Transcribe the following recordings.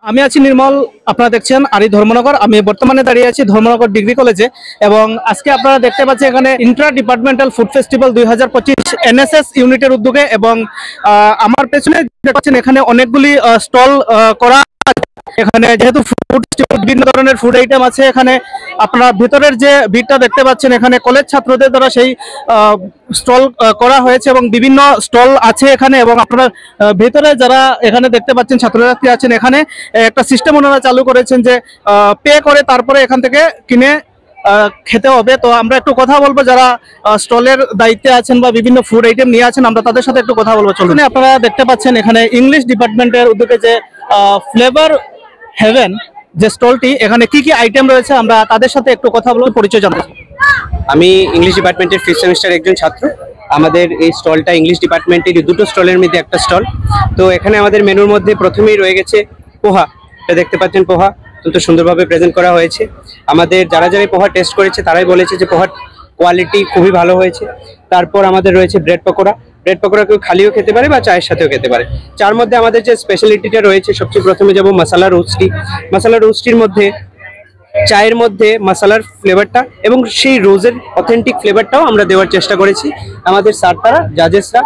আমি আছি নির্মল, আপনারা দেখছেন আরি ধর্মনগর। আমি বর্তমানে দাঁড়িয়ে আছি ধর্মনগর ডিগ্রি কলেজে এবং আজকে আপনারা দেখতে পাচ্ছেন এখানে Intra departmental food festival 2025 NSS ইউনিটের উদ্যোগে এবং আমার পেছনে দেখতে পাচ্ছেন এখানে অনেকগুলি স্টল করা। এখানে যেহেতু ফুড বিভিন্ন ধরনের ফুড আইটেম আছে, এখানে আপনারা ভিতরের যে ভিড়টা দেখতে পাচ্ছেন এখানে কলেজ ছাত্রদের দ্বারা সেই স্টল করা হয়েছে এবং বিভিন্ন স্টল আছে এখানে। এবং আপনারা ভিতরে যারা এখানে দেখতে পাচ্ছেন ছাত্রছাত্রী আছেন, এখানে একটা সিস্টেম ওনারা চালু করেছেন যে পে করে তারপরে এখান থেকে কিনে খেতে হবে। তো আমরা একটু কথা বলবো যারা স্টলের দায়িত্বে আছেন বা বিভিন্ন ফুড আইটেম নিয়ে আছেন, আমরা তাদের সাথে একটু কথা বলবো। চলুন, আপনারা দেখতে পাচ্ছেন এখানে ইংলিশ ডিপার্টমেন্টের উদ্যোগে যে ফ্লেভার হেভেন যে স্টলটি, এখানে কি কি আইটেম রয়েছে আমরা তাদের সাথে একটু কথা বলবো, পরিচয় জানতে। আমি ইংলিশ ডিপার্টমেন্টের 5th সেমিস্টার একজন ছাত্র। আমাদের এই স্টলটা ইংলিশ ডিপার্টমেন্টের দুটো স্টলের মধ্যে একটা স্টল। তো এখানে আমাদের মেনুর মধ্যে প্রথমেই রয়ে গেছে পোহা। এটা দেখতে পাচ্ছেন পোহা অত্যন্ত সুন্দরভাবে প্রেজেন্ট করা হয়েছে। আমাদের যারা যারা পোহা টেস্ট করেছে তারাই বলেছে যে পোহার কোয়ালিটি খুবই ভালো হয়েছে। তারপর আমাদের রয়েছে ব্রেড পকোড়া। ব্রেড পকোড়া কেউ খালিও খেতে পারে বা চায়ের সাথেও খেতে পারে। চার মধ্যে আমাদের যে স্পেশালিটিটা রয়েছে, সবচেয়ে প্রথমে যাব মশলা রোস্টি। মশলা রোস্টির মধ্যে চায়ের মধ্যে মশলার ফ্লেভারটা এবং সেই রোজের অথেন্টিক ফ্লেভারটাও আমরা দেওয়ার চেষ্টা করেছি। আমাদের স্যাররা, জাজেসরা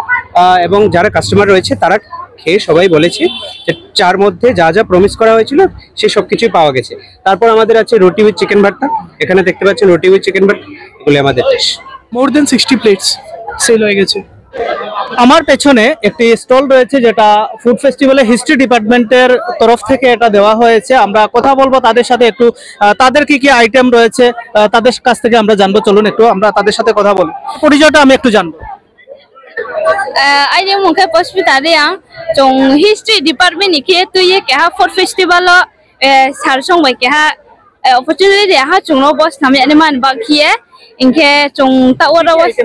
এবং যারা কাস্টমার রয়েছে তারা খেয়ে সবাই বলেছে যে চার মধ্যে যা যা প্রমিস করা হয়েছিল সে সব কিছুই পাওয়া গেছে। তারপর আমাদের আছে রুটি উইথ চিকেন ভর্তা। এখানে দেখতে পাচ্ছেন রুটি উইথ চিকেন ভর্তা, এগুলি আমাদের ডিশ। মোর দেন 60 প্লেটস সেল হয়ে গেছে। আমার পেছনে একটি স্টল রয়েছে যেটা ফুড ফেস্টিভ্যালে হিস্ট্রি ডিপার্টমেন্টের তরফ থেকে এটা দেওয়া হয়েছে। আমরা কথা বলবো তাদের সাথে একটু, তাদের কি কি আইটেম রয়েছে তাদের কাছ থেকে আমরা জানবো। চলুন একটু আমরা তাদের সাথে কথা বলি, পরিচয়টা আমি একটু জানবো। ai de mun kai hospital yang jong history department ni ke tu ye ke ha food festival lo sar song bai ke ha opportunity de ha chung lo boss nam ya man ba khie inke chung ta ora was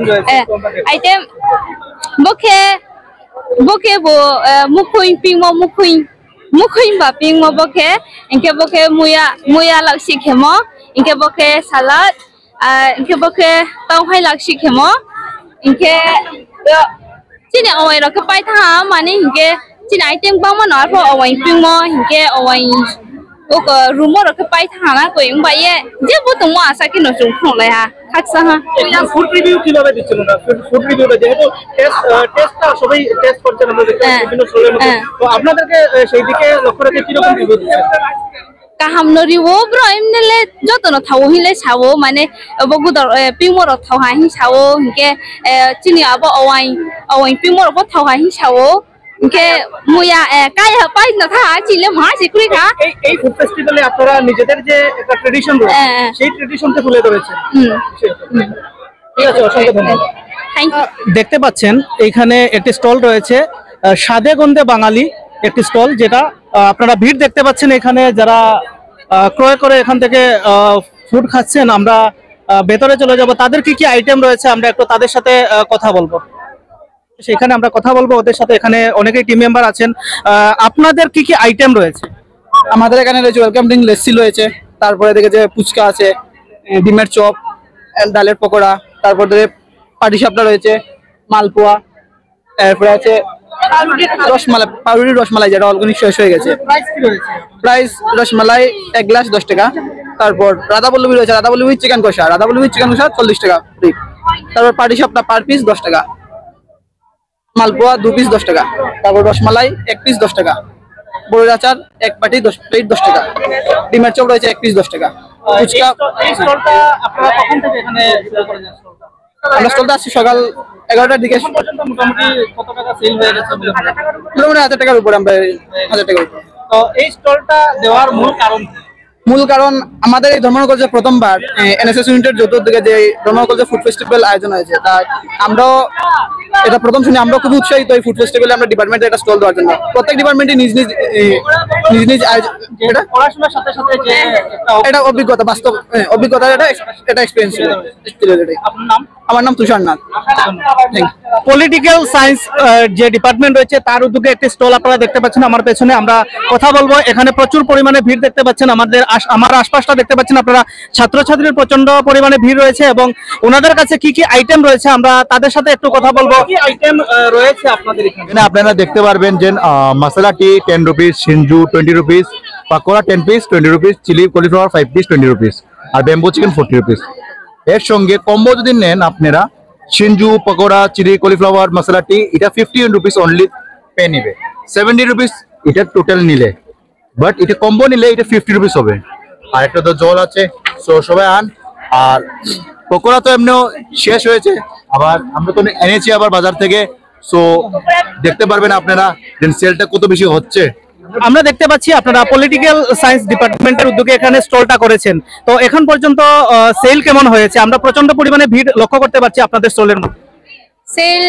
item boke bo mukhuin ping mo mukhuin ba ping mo boke inke boke muya lak si khemo inke boke salad inke boke tau hai lak si khemo inke Sini awai lo kepai tha mane hingke sini item bang ma nor pho awai ping mo hingke awai ko room ro kepai tha na ko ing bai ye je bu tung ma asa ki no chung khong lai ha khaksa ha food review কিভাবে দিচ্ছেন না? Food রিভিউটা যেহেতু টেস্টটা সবাই test করছেন আমরা দেখতে বিভিন্ন স্টলের মধ্যে, তো আপনাদেরকে সেই দিকে লক্ষ্য রেখে কি রকম রিভিউ দিচ্ছেন? kaham no riwo bro imne le joto no thawo hile sawo mane bogu dor pingmo ro thaw ha hi sawo hingke chini abo awai pingmo ro thaw ha hi sawo hingke muya kai ha pai na tha chile ma sikuri ka এই food ফেস্টিভ্যালে আপনারা নিজেদের যে একটা tradition রয়েছে সেই ট্র্যাডিশনকে তুলে ধরেছেন। ঠিক আছে, অসংখ্য ধন্যবাদ। Thank you. দেখতে পাচ্ছেন এইখানে একটি স্টল রয়েছে স্বাদে গন্ধে বাঙালি একটি স্টল, যেটা আপনারা ভিড় দেখতে পাচ্ছেন এখানে যারা ক্রয় করে এখান থেকে ফুড খাচ্ছেন। আমরা ভেতরে চলে যাব, তাদের কি কি আইটেম রয়েছে আমরা একটু তাদের সাথে কথা বলবো। সেখানে আমরা কথা বলবো ওদের সাথে। এখানে অনেকেই টিম মেম্বার আছেন, আপনাদের কি কি আইটেম রয়েছে? আমাদের এখানে রয়েছে ওয়েলকাম ড্রিঙ্ক, লেসি রয়েছে, তারপরে দেখে যে ফুচকা আছে, ডিমের চপ, ডালের পকোড়া, তারপর ধরে পাটিসাপটা রয়েছে, মালপোয়া, এরপরে আছে রসমালাই, পাউরুটির রসমালাই যেটা অলরেডি শেষ হয়ে গেছে। প্রাইস রসমালাই 1 গ্লাস 10 টাকা। তারপর রাধাবল্লভী রয়েছে, রাধাবল্লভী চিকেন কষা, রাধাবল্লভী চিকেন কষা 40 টাকা। তারপর পাটিসাপটা পার পিস 10 টাকা, মালপোয়া 2 পিস 10 টাকা, তারপর রসমালাই 1 পিস 10 টাকা, বড়ির আচার 1 বাটি 10 প্লেট 10 টাকা, ডিমের চপ রয়েছে 1 পিস 10 টাকা। ফুচকা আপনারা কখন থেকে এখানে শুরু করেছেন? আমরা স্টলটা আসছি সকাল 11টার দিকে। মোটামুটি কত টাকা সেল হয়ে গেছে? মোটামুটি 1000 টাকার উপরে, আমরা 1000 টাকার উপরে। তো এই স্টলটা দেওয়ার মূল কারণ আমাদের এই ধর্মনগর যে প্রথমবার এনএসএস ইউনিটের যৌথ উদ্যোগে যে ধর্মনগর যে ফুড ফেস্টিভ্যাল আয়োজন হয়েছে, তা আমরাও এটা প্রথম শুনে আমরা খুব উৎসাহিত এই ফুড ফেস্টিভ্যালে আমরা ডিপার্টমেন্টে একটা স্টল দেওয়ার জন্য। প্রত্যেক ডিপার্টমেন্টে নিজ নিজ এটা পড়াশোনার সাথে সাথে যে এটা অভিজ্ঞতা, বাস্তব অভিজ্ঞতা, এটা এক্সপেরিয়েন্স ছিল। আপনার নাম? আমার নাম তুষার নাথ। পলিটিক্যাল সায়েন্স যে ডিপার্টমেন্ট রয়েছে তার উদ্যোগে একটি স্টল আপনারা দেখতে পাচ্ছেন আমার পেছনে। আমরা কথা বলবো, এখানে প্রচুর পরিমাণে ভিড় দেখতে পাচ্ছেন। আমার আশপাশটা দেখতে পাচ্ছেন আপনারা, ছাত্রছাত্রীর প্রচন্ড পরিমাণে ভিড় রয়েছে এবং ওনাদের কাছে কি কি আইটেম রয়েছে আমরা তাদের সাথে একটু কথা বলবো। কি আইটেম রয়েছে আপনাদের এখানে? আপনারা দেখতে পারবেন যে মশলা টি 10 রুপিস, সিনজু 20 rupees, pakora 10 piece 20 rupees, chilli cauliflower 5 piece 20 rupees, আর ব্যাম্বো চিকেন 40 রুপিস। এর সঙ্গে কম্বো যদি নেন আপনারা সিনজু pakora chilli cauliflower masala tea, এটা 15 রুপিস অনলি পে নিবে। 70 রুপিস এটা টোটাল নিলে, বাট এটা কম্বো নিলে এটা 50 রুপিস হবে। আর একটা তো জল আছে, সো সবাই আন। আর পকোড়া তো এমনিও শেষ হয়েছে, আবার আমরা তো এনেছি আবার বাজার থেকে, সো দেখতে পারবেন আপনারা যে সেলটা কত বেশি হচ্ছে। আমরা দেখতে পাচ্ছি আপনারা পলিটিক্যাল সায়েন্স ডিপার্টমেন্টের উদ্যোগে এখানে স্টলটা করেছেন, তো এখন পর্যন্ত সেল কেমন হয়েছে? আমরা প্রচন্ড পরিমাণে ভিড় লক্ষ্য করতে পারছি আপনাদের স্টলের মধ্যে। সেল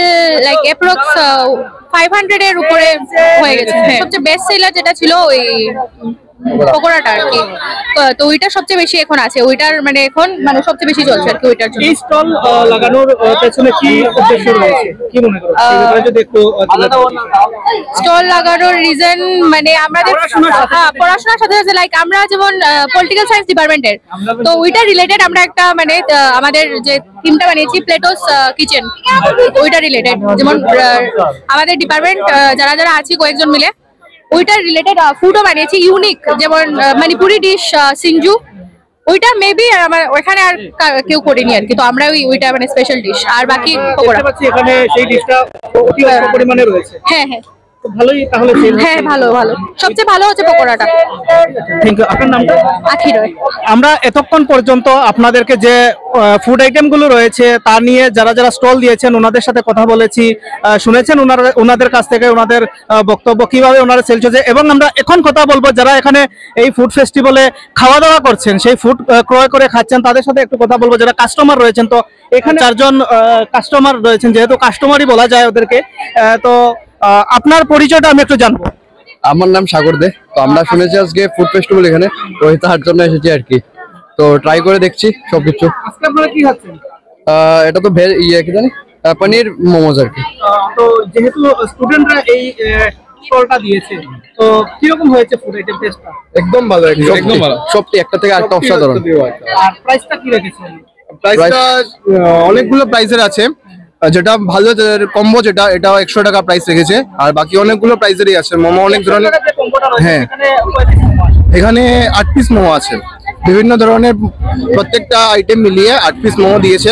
লাইক অ্যাপ্রক্স 500 এর উপরে হয়ে গেছে। সবচেয়ে বেস্ট সেলার যেটা ছিল ওই পকোড়াটা আর কি, তো ওইটা সবচেয়ে বেশি এখন আছে, ওইটার মানে এখন মানে সবচেয়ে বেশি চলছে আর কি ওইটার জন্য। এই স্টল লাগানোর পেছনে কি উদ্দেশ্য রয়েছে, কি মনে করেন যদি একটু স্টল লাগানোর রিজন মানে আমাদের পড়াশোনার সাথে সাথে লাইক আমরা যেমন পলিটিক্যাল সায়েন্স ডিপার্টমেন্টের, তো ওইটা রিলেটেড আমরা একটা মানে আমাদের যে থিমটা বানিয়েছি প্লেটোস কিচেন, ওইটা রিলেটেড। যেমন আমাদের ডিপার্টমেন্ট যারা যারা আছি কয়েকজন মিলে ওইটার রিলেটেড ফুডও বানিয়েছি ইউনিক, যেমন মণিপুরি ডিশ সিনজু, ওইটা মেবি আমার ওখানে আর কেউ করেনি আর কি, তো আমরা ওইটা মানে স্পেশাল ডিশ। আর বাকি পকোড়া এখানে সেই ডিশটা অতি অল্প পরিমাণে রয়েছে। হ্যাঁ হ্যাঁ ভালোই তাহলে সেল। হ্যাঁ ভালো ভালো, সবচেয়ে ভালো হচ্ছে পকোড়াটা। Thank you. আপনার নামটা? আখি রয়। আমরা এতক্ষণ পর্যন্ত আপনাদেরকে যে ফুড আইটেম গুলো রয়েছে তা নিয়ে যারা যারা স্টল দিয়েছেন ওনাদের সাথে কথা বলেছি, শুনেছেন ওনাদের কাছ থেকে ওনাদের বক্তব্য কিভাবে ওনারা সেল চলছে, এবং আমরা এখন কথা বলবো যারা এখানে এই ফুড ফেস্টিভ্যালে খাওয়া দাওয়া করছেন, সেই ফুড ক্রয় করে খাচ্ছেন, তাদের সাথে একটু কথা বলবো যারা কাস্টমার রয়েছেন। তো এখানে 4 জন কাস্টমার রয়েছেন, যেহেতু কাস্টমারই বলা যায় ওদেরকে, তো আপনার পরিচয়টা আমি একটু জানবো। আমার নাম সাগর দে। তো আমরা শুনেছি আজকে ফুড ফেস্টিভ্যাল এখানে, তো তার জন্য এসেছি আর কি, তো ট্রাই করে দেখছি সবকিছু। আজকে আপনারা কি খাচ্ছেন? এটা তো ভেজ কি জানি পনির মোমোজ আর কি। তো যেহেতু স্টুডেন্টরা এই স্টলটা দিয়েছে, তো কিরকম হয়েছে ফুড আইটেম টেস্টটা? একদম ভালো, একদম ভালো, সবটি একটা থেকে আরেকটা অসাধারণ। আর প্রাইসটা কি রেখেছেন? প্রাইসটা অনেকগুলো প্রাইসের আছে, যেটা ভালো কম্বো যেটা এটাও 100 টাকা প্রাইস রেখেছে, আর বাকি অনেকগুলো প্রাইসেরই আছে। মোমো অনেক ধরনের, হ্যাঁ এখানে 8 পিস মোমো আছে, বিভিন্ন ধরনের প্রত্যেকটা আইটেম মিলিয়ে 8 পিস মোমো দিয়েছে,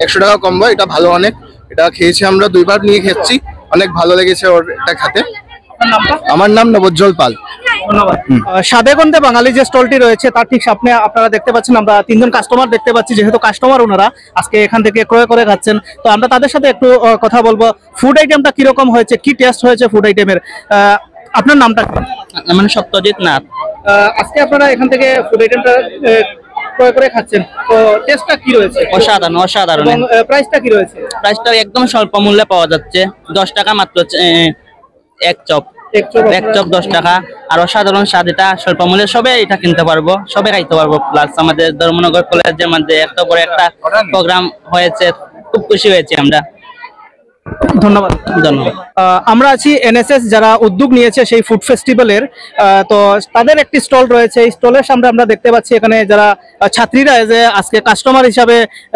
100 টাকা কম্বো। এটা ভালো অনেক, এটা খেয়েছি আমরা, 2 বার নিয়ে খেয়েছি, অনেক ভালো লেগেছে ওর এটা খেতে। আমার নাম নবজ্জ্বল পাল। ধন্যবাদ। সাদেগন্ধে বাঙালি যে স্টলটি রয়েছে তার ঠিক সামনে আপনারা দেখতে পাচ্ছেন আমরা 3 জন কাস্টমার দেখতে পাচ্ছি, যেহেতু কাস্টমার ওনারা আজকে এখান থেকে ক্রয় করে খাচ্ছেন, তো আমরা তাদের সাথে একটু কথা বলবো। ফুড আইটেমটা কিরকম হয়েছে, কি টেস্ট হয়েছে ফুড আইটেমের? আপনার নামটা কি? আমার সত্যজিৎ নাথ। আজকে আপনারা এখান থেকে ফুড আইটেমটা ক্রয় করে খাচ্ছেন, তো টেস্টটা কি রয়েছে? অসাধারণ অসাধারণ। এবং প্রাইসটা কি রয়েছে? প্রাইসটা একদম স্বল্প মূল্যে পাওয়া যাচ্ছে, 10 টাকা মাত্র এক চপ 10 টাকা। আর অসাধারণ স্বাদ, এটা স্বল্প মূল্যে সবে এটা কিনতে পারবো, সবে খাইতে পারবো। প্লাস আমাদের ধর্মনগর কলেজের মধ্যে এত বড় একটা প্রোগ্রাম হয়েছে, খুব খুশি হয়েছি আমরা। ধন্যবাদ। ধন্যবাদ। আমরা আছি এনএসএস যারা উদ্যোগ নিয়েছে সেই ফুড ফেস্টিভ্যালের, তো তাদের একটি স্টল রয়েছে। এই স্টলের সামনে আমরা দেখতে পাচ্ছি এখানে যারা ছাত্রীরা যে আজকে কাস্টমার হিসাবে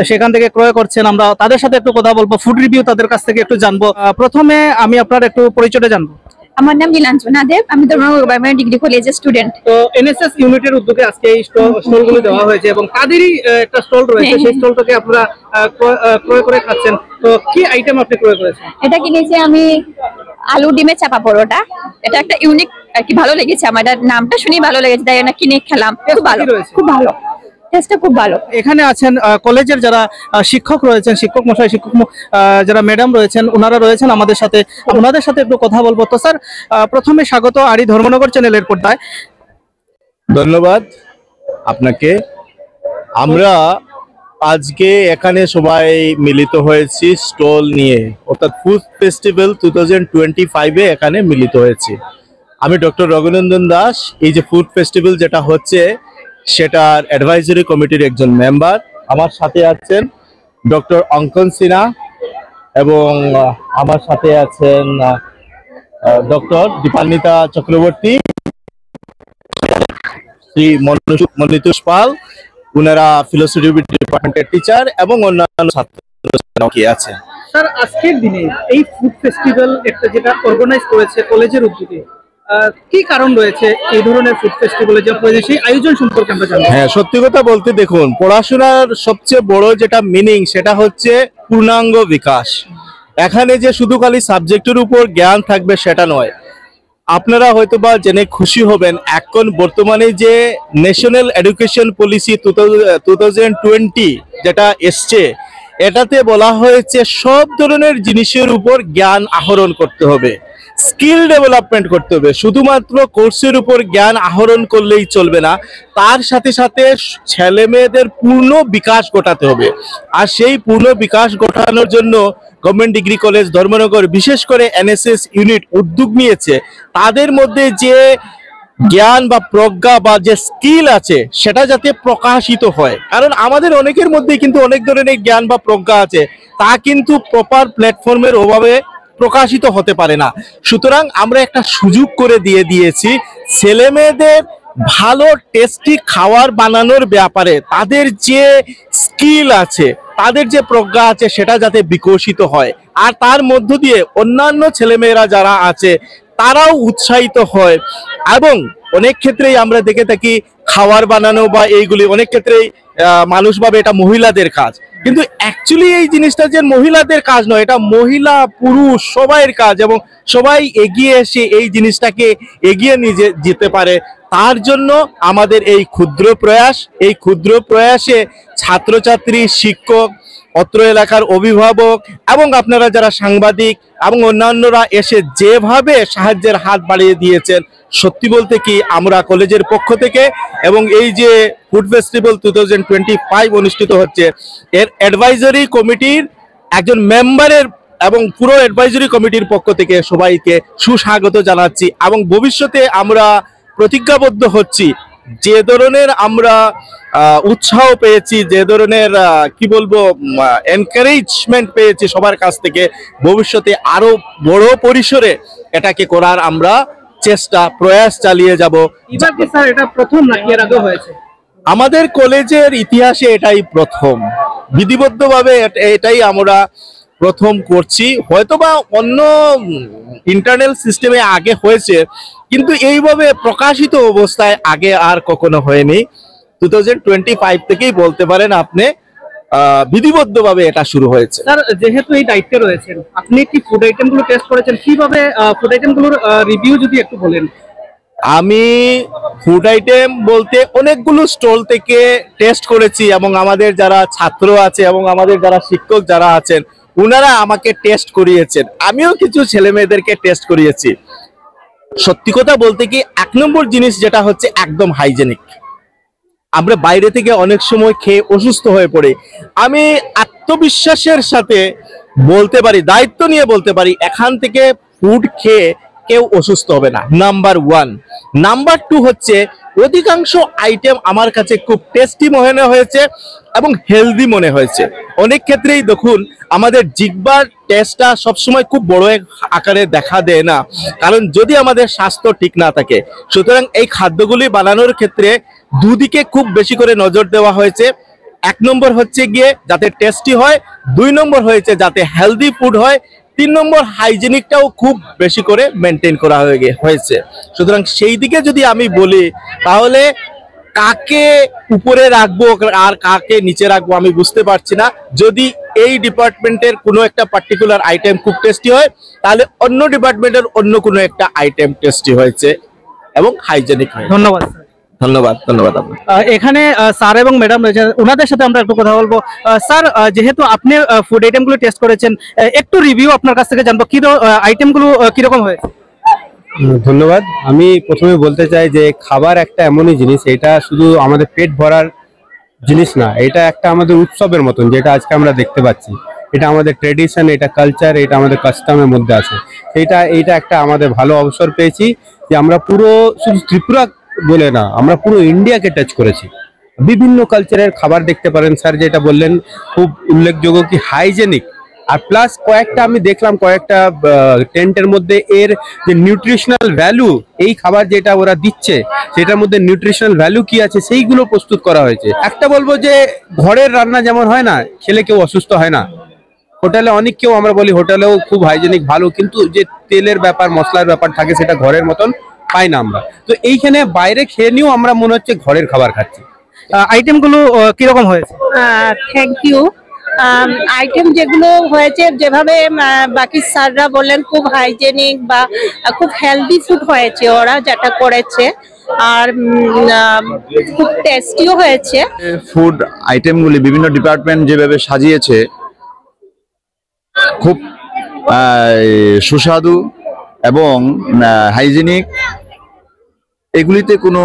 সেখান থেকে ক্রয় করছেন, আমরা তাদের সাথে একটু কথা বলবো, ফুড রিভিউ তাদের কাছ থেকে একটু জানবো। প্রথমে আমি আপনার একটু পরিচয়টা জানবো। আমার নাম নীলাঞ্জনা দেব, আমি ধর্মনগর গভর্নমেন্ট ডিগ্রি কলেজের স্টুডেন্ট। তো এনএসএস ইউনিটের উদ্যোগে আজকে এই স্টলগুলো দেওয়া হয়েছে এবং তাদেরই একটা স্টল রয়েছে, সেই স্টলটাকে আপনারা ক্রয় করে খাচ্ছেন। তো কি আইটেম আপনি ক্রয় করেছেন? এটা কিনেছি আমি আলু ডিমের চাপা পরোটা, এটা একটা ইউনিক আর কি, ভালো লেগেছে আমার, নামটা শুনেই ভালো লেগেছে, তাই না কিনে খেলাম। খুব ভালো, খুব ভালো, টেস্টটা খুব ভালো। এখানে আছেন কলেজের যারা শিক্ষক রয়েছেন, শিক্ষক মশাই, যারা ম্যাডাম রয়েছেন, ওনারা রয়েছেন আমাদের সাথে, ওনাদের সাথে একটু কথা বলবো। তো স্যার, প্রথমে স্বাগত আরি ধর্মনগর চ্যানেলের পর্দায়। ধন্যবাদ আপনাকে। আমরা আজকে এখানে সবাই মিলিত হয়েছি স্টল নিয়ে, অর্থাৎ ফুড ফেস্টিভ্যাল 2025-এ এখানে মিলিত হয়েছি। আমি ডক্টর রঘুনন্দন দাস, এই যে ফুড ফেস্টিভ্যাল যেটা হচ্ছে সেটার অ্যাডভাইজরি কমিটির একজন মেম্বার। আমার সাথে আছেন ডক্টর অঙ্কন সিনহা এবং আমার সাথে আছেন ডক্টর দীপান্বিতা চক্রবর্তী, শ্রী মনিতোষ পাল, উনারা ফিলোসফি ডিপার্টমেন্টের টিচার এবং অন্যান্য ছাত্র কি আছেন। স্যার, আজকের দিনে এই ফুড ফেস্টিভ্যাল একটা যেটা অর্গানাইজ করেছে কলেজের উদ্যোগে, কি কারণ রয়েছে এই ধরনের ফুড ফেস্টিভ্যালে যে সেই আয়োজন সম্পর্কে আমরা জানি? হ্যাঁ, সত্যি কথা বলতে দেখুন, পড়াশোনার সবচেয়ে বড় যেটা মিনিং সেটা হচ্ছে পূর্ণাঙ্গ বিকাশ। এখানে যে শুধু খালি সাবজেক্টের উপর জ্ঞান থাকবে সেটা নয়। আপনারা হয়তোবা জেনে খুশি হবেন, এখন বর্তমানে যে ন্যাশনাল এডুকেশন পলিসি 2020 যেটা এসছে, এটাতে বলা হয়েছে সব ধরনের জিনিসের উপর জ্ঞান আহরণ করতে হবে, স্কিল ডেভেলপমেন্ট করতে হবে। শুধুমাত্র কোর্সের উপর জ্ঞান আহরণ করলেই চলবে না, তার সাথে সাথে ছেলে মেয়েদের পূর্ণ বিকাশ ঘটাতে হবে। আর সেই পূর্ণ বিকাশ ঘটানোর জন্য গভর্নমেন্ট ডিগ্রি কলেজ ধর্মনগর, বিশেষ করে এনএসএস ইউনিট উদ্যোগ নিয়েছে। তাদের মধ্যে যে জ্ঞান বা প্রজ্ঞা বা যে স্কিল আছে সেটা যাতে প্রকাশিত হয়, কারণ আমাদের অনেকের মধ্যে কিন্তু অনেক ধরনের জ্ঞান বা প্রজ্ঞা আছে, তা কিন্তু প্রপার প্ল্যাটফর্মের অভাবে প্রকাশিত হতে পারে না। সুতরাং আমরা একটা সুযোগ করে দিয়েছি ছেলে মেয়েদের ভালো টেস্টি খাবার বানানোর ব্যাপারে তাদের যে স্কিল আছে, তাদের যে প্রজ্ঞা আছে সেটা যাতে বিকশিত হয়, আর তার মধ্য দিয়ে অন্যান্য ছেলেমেয়েরা যারা আছে তারাও উৎসাহিত হয়। এবং অনেক ক্ষেত্রেই আমরা দেখে থাকি খাবার বানানো বা এইগুলি অনেক ক্ষেত্রেই মানুষ ভাবে এটা মহিলাদের কাজ, কিন্তু অ্যাকচুয়ালি এই জিনিসটা যে মহিলাদের কাজ নয়, এটা মহিলা পুরুষ সবাইয়ের কাজ, এবং সবাই এগিয়ে এসে এই জিনিসটাকে এগিয়ে নিয়ে যেতে পারে। তার জন্য আমাদের এই ক্ষুদ্র প্রয়াসে ছাত্রছাত্রী, শিক্ষক, অত্র এলাকার অভিভাবক এবং আপনারা যারা সাংবাদিক এবং অন্যান্যরা এসে যেভাবে সাহায্যের হাত বাড়িয়ে দিয়েছেন, সত্যি বলতে কি আমরা কলেজের পক্ষ থেকে এবং এই যে ফুড ফেস্টিভ্যাল 2025 অনুষ্ঠিত হচ্ছে, এর অ্যাডভাইজারি কমিটির একজন মেম্বারের এবং পুরো অ্যাডভাইজারি কমিটির পক্ষ থেকে সবাইকে সুস্বাগত জানাচ্ছি। এবং ভবিষ্যতে আমরা প্রতিজ্ঞাবদ্ধ হচ্ছি, যে ধরনের আমরা উৎসাহ পেয়েছি, যে ধরনের কি বলবো এনকারেজমেন্ট পেয়েছি সবার কাছ থেকে, ভবিষ্যতে আরো বড় পরিসরে এটাকে করার আমরা প্রয়াস চালিয়ে যাব। এবার কি স্যার এটা প্রথম নাকি এর আগে হয়েছে? আমাদের কলেজের ইতিহাসে এটাই প্রথম, বিধিবদ্ধভাবে এটাই আমরা প্রথম করছি। হয়তোবা অন্য ইন্টারনাল সিস্টেমে আগে হয়েছে, কিন্তু এইভাবে প্রকাশিত অবস্থায় আগে আর কখনো হয়নি। 2025 থেকেই বলতে পারেন আপনি বিধিবদ্ধভাবে এটা শুরু হয়েছে। স্যার, যেহেতু এই দায়িত্বে রয়েছেন, আপনি কি ফুড আইটেমগুলো টেস্ট করেছেন? কিভাবে ফুড আইটেমগুলোর রিভিউ যদি একটু বলেন। আমি ফুড আইটেম বলতে অনেকগুলো স্টল থেকে টেস্ট করেছি, এবং আমাদের যারা ছাত্র আছে এবং আমাদের যারা শিক্ষক যারা আছেন ওনারা আমাকে টেস্ট করিয়েছেন, আমিও কিছু ছেলে মেয়েদেরকে টেস্ট করিয়েছি। সত্যি কথা বলতে কি, 1 নম্বর জিনিস যেটা হচ্ছে একদম হাইজেনিক। আমরা বাইরে থেকে অনেক সময় খেয়ে অসুস্থ হয়ে পড়ি, আমি আত্মবিশ্বাসের সাথে বলতে পারি, দায়িত্ব নিয়ে বলতে পারি, এখান থেকে ফুড খেয়ে কেউ অসুস্থ হবে না, নাম্বার 1। নাম্বার 2 হচ্ছে অধিকাংশ আইটেম আমার কাছে খুব টেস্টি মনে হয়েছে এবং হেলদি মনে হয়েছে। অনেক ক্ষেত্রেই দেখুন আমাদের জিহ্বার টেস্টটা সবসময় খুব বড় আকারে দেখা দেয় না, কারণ যদি আমাদের স্বাস্থ্য ঠিক না থাকে। সুতরাং এই খাদ্যগুলি বানানোর ক্ষেত্রে দুদিকে খুব বেশি করে নজর দেওয়া হয়েছে। 1 নম্বর হচ্ছে গিয়ে যাতে টেস্টি হয়, 2 নম্বর হয়েছে যাতে হেলদি ফুড হয়, 3 নম্বর হাইজেনিকটাও খুব বেশি করে মেনটেন করা হয়েছে। সুতরাং সেই দিকে যদি আমি বলি, তাহলে কাকে উপরে রাখবো আর কাকে নিচে রাখবো আমি বুঝতে পারছি না। যদি এই ডিপার্টমেন্টের কোনো একটা পার্টিকুলার আইটেম খুব টেস্টি হয়, তাহলে অন্য ডিপার্টমেন্টের অন্য কোনো একটা আইটেম টেস্টি হয়েছে এবং হাইজেনিক হয়। ধন্যবাদ। ধন্যবাদ আপনাকে। এখানে স্যার এবং ম্যাডাম রয়েছেন, ওনাদের সাথে আমরা একটু কথা বলবো। স্যার, যেহেতু আপনি ফুড আইটেমগুলো টেস্ট করেছেন, একটু রিভিউ আপনার কাছ থেকে জানবো, কি আইটেমগুলো কিরকম হয়েছে? ধন্যবাদ। আমি প্রথমে বলতে চাই যে খাবার একটা এমনই জিনিস, এটা শুধু আমাদের পেট ভরার জিনিস না, এটা একটা আমাদের উৎসবের মতন, যেটা আজকে আমরা দেখতে পাচ্ছি। এটা আমাদের ট্রেডিশন, এটা কালচার, এটা আমাদের কাস্টমের মধ্যে আছে। এইটা একটা আমাদের ভালো অবসর পেয়েছি যে আমরা পুরো শুধু ত্রিপুরা বলে না, আমরা পুরো ইন্ডিয়াকে টাচ করেছি। বিভিন্ন কালচারের খাবার দেখতে পারেন। স্যার যেটা বললেন খুব উল্লেখযোগ্য কি হাইজেনিক, আর প্লাস কয়েকটা আমি দেখলাম কয়েকটা টেন্টের মধ্যে এর যে নিউট্রিশনাল ভ্যালু, এই খাবার যেটা ওরা দিচ্ছে সেটার মধ্যে নিউট্রিশনাল ভ্যালু কি আছে সেইগুলো প্রস্তুত করা হয়েছে। একটা বলবো যে ঘরের রান্না যেমন হয় না, খেলে কেউ অসুস্থ হয় না। হোটেলে অনেক কেউ আমরা বলি হোটেলেও খুব হাইজেনিক ভালো, কিন্তু যে তেলের ব্যাপার মশলার ব্যাপার থাকে সেটা ঘরের মতন পাই না আমরা। তো এইখানে বাইরে খেয়ে নিয়েও আমরা মনে হচ্ছে ঘরের খাবার খাচ্ছি। আইটেমগুলো কিরকম হয়েছে? Thank you. আইটেম যেগুলো হয়েছে, যেভাবে বাকি স্যাররা বললেন, খুব হাইজেনিক বা খুব হেলদি ফুড হয়েছে ওরা যেটা করেছে, আর খুব টেস্টিও হয়েছে। ফুড আইটেমগুলি বিভিন্ন ডিপার্টমেন্ট যেভাবে সাজিয়েছে খুব সুস্বাদু এবং হাইজেনিক, এগুলিতে কোনো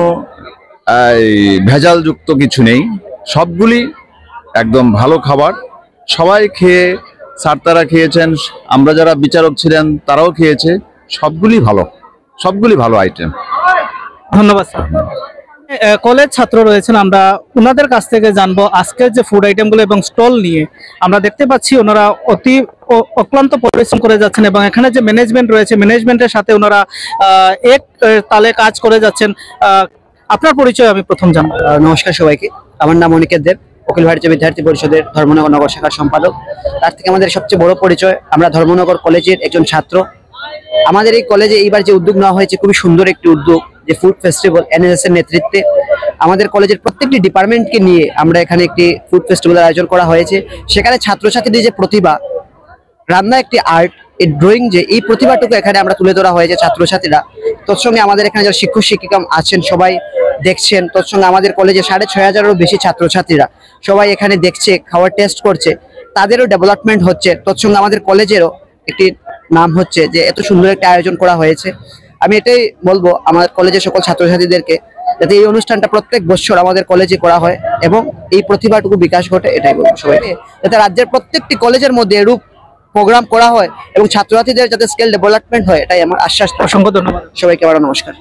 ভেজালযুক্ত কিছু নেই, সবগুলি একদম ভালো খাবার। সবাই খেয়ে, স্যার তারা খেয়েছেন, আমরা যারা বিচারক ছিলেন তারাও খেয়েছে, সবগুলি ভালো আইটেম। ধন্যবাদ স্যার। কলেজ ছাত্র রয়েছেন, আমরা ওনাদের কাছ থেকে জানবো আজকের যে ফুড আইটেমগুলো এবং স্টল নিয়ে। আমরা দেখতে পাচ্ছি ওনারা অতি অক্লান্ত পরিশ্রম করে যাচ্ছেন এবং এখানে যে ম্যানেজমেন্ট রয়েছে, ম্যানেজমেন্টের সাথে ওনারা এক তালে কাজ করে যাচ্ছেন। আপনার পরিচয় আমি প্রথম জানবো। নমস্কার সবাইকে, আমার নাম অনিকেত দেব, অখিল ভারতীয় বিদ্যার্থী পরিষদের ধর্মনগর নগর শাখার সম্পাদক। তার থেকে আমাদের সবচেয়ে বড় পরিচয়, আমরা ধর্মনগর কলেজের একজন ছাত্র। আমাদের এই কলেজে এইবার যে উদ্যোগ নেওয়া হয়েছে, খুবই সুন্দর একটি উদ্যোগ, যে ফুড ফেস্টিভ্যাল এনএসএস এর নেতৃত্বে আমাদের কলেজের প্রত্যেকটি ডিপার্টমেন্টকে নিয়ে আমরা এখানে একটি ফুড ফেস্টিভ্যালের আয়োজন করা হয়েছে। সেখানে ছাত্রছাত্রীদের যে প্রতিভা, রান্না একটি আর্ট, এই ড্রয়িং, যে এই প্রতিভাটুকু এখানে আমরা তুলে ধরা হয়েছে ছাত্রছাত্রীরা। তৎসঙ্গে আমাদের এখানে যারা শিক্ষক শিক্ষিকা আছেন সবাই দেখছেন, তৎসঙ্গে আমাদের কলেজে 6500-এরও বেশি ছাত্রছাত্রীরা সবাই এখানে দেখছে, খাবার টেস্ট করছে, তাদেরও ডেভেলপমেন্ট হচ্ছে। তৎসঙ্গে আমাদের কলেজেরও একটি নাম হচ্ছে যে এত সুন্দর একটা আয়োজন করা হয়েছে। আমি এটাই বলবো আমাদের কলেজের সকল ছাত্রছাত্রীদেরকে, যাতে এই অনুষ্ঠানটা প্রত্যেক বছর আমাদের কলেজে করা হয় এবং এই প্রতিভাটুকু বিকাশ ঘটে, এটাই বলবো সবাইকে, যাতে রাজ্যের প্রত্যেকটি কলেজের মধ্যে এরূপ প্রোগ্রাম করা হয় এবং ছাত্রছাত্রীদের যাতে স্কিল ডেভেলপমেন্ট হয়, এটাই আমার আশ্বাস। অসংখ্য ধন্যবাদ সবাইকে। আবার নমস্কার।